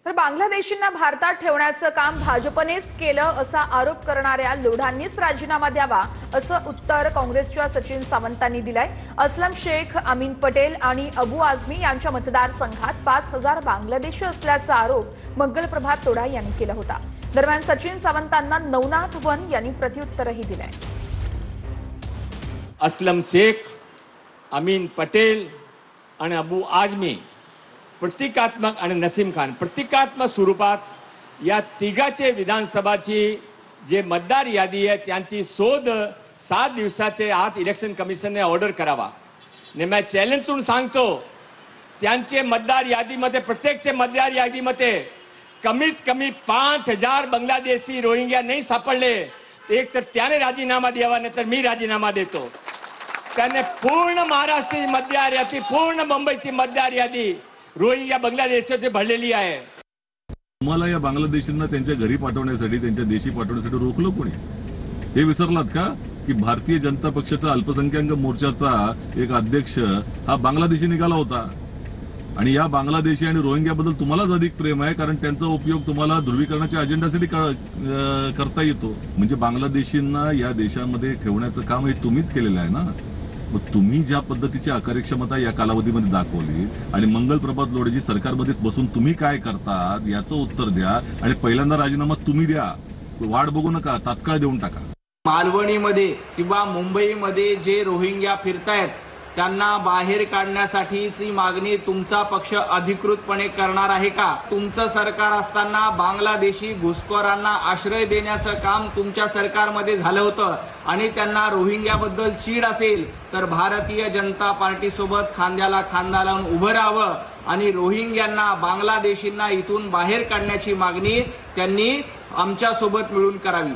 तर बांगलादेशींना भारतात ठेवण्याचं काम भाजपनेच केलं असा आरोप करणाऱ्या लोढांनीच राजीनामा द्यावा असं उत्तर काँग्रेसच्या सचिन सावंतांनी दिलंय। असलम शेख, अमीन पटेल आणि अबू आझमी यांच्या मतदारसंघात 5000 बांगलादेशी असल्याचा आरोप मंगल प्रभात तोडा यांनी केला होता। दरम्यान सचिन सावंतांना नवनाथ वन यांनी प्रत्युत्तरही दिलंय। असलम शेख, अमीन पटेल आणि अबू आझमी प्रतीकात्मक आणि नसीम खान प्रतीकात्मक स्वरूपात या तिघाचे विधानसभाची जे मतदार यादी आहे त्यांची शोध 7 दिवसाचे आत इलेक्शन कमिशनने ऑर्डर करावा। ने मैं चॅलेंजतून सांगतो, त्यांचे मतदार यादीमध्ये प्रत्येकचे मतदार यादीमध्ये कमीत कमी 5000 बांगलादेशी रोहिंग्या नाही सापडले, एक तर त्याने राजीनामा द्यावा, नाही तर मी राजीनामा देतो। त्याने पूर्ण महाराष्ट्राची मतदार यादी, पूर्ण मुंबईची मतदार यादी रोहिंग्या बांगलादेशचे भरलेली आहे। तुम्हाला या बांगलादेशींना त्यांच्या घरी पाठवण्यासाठी, त्यांच्या देशी पाठवण्यासाठी रोखलं कोणी? हे विसरलात का की भारतीय जनता पक्षाचा अल्पसंख्याक मोर्चाचा एक अध्यक्ष हा बांगलादेशी निघाला होता आणि या बांगलादेशी आणि रोहिंग्याबद्दल तुम्हालाच अधिक प्रेम आहे, कारण त्यांचा उपयोग तुम्हाला ध्रुवीकरणाच्या अजेंडासाठी करता येतो। म्हणजे बांगलादेशींना या देशामध्ये ठेवण्याचं काम हे तुम्हीच केलेलं आहे ना। मग तुम्ही ज्या पद्धतीची अकार्यक्षमता या कालावधीमध्ये दाखवली आणि मंगल प्रभात लोढेजी सरकारमध्ये बसून तुम्ही काय करतात याचं उत्तर द्या आणि पहिल्यांदा राजीनामा तुम्ही द्या, वाट बघू नका, तात्काळ देऊन टाका। मालवणीमध्ये किंवा मुंबईमध्ये जे रोहिंग्या फिरतायत त्यांना बाहेर काढण्यासाठीची मागणी तुमचा पक्ष अधिकृतपणे करणार आहे का? तुमचं सरकार असताना बांगलादेशी घुसखोरांना आश्रय देण्याचं काम तुमच्या सरकारमध्ये झालं होतं आणि त्यांना रोहिंग्याबद्दल चीड असेल तर भारतीय जनता पार्टी सोबत खांद्याला खांदा लावून उभं राहावं आणि रोहिंग्यांना, बांगलादेशींना इथून बाहेर काढण्याची मागणी त्यांनी आमच्या सोबत मिळून करावी।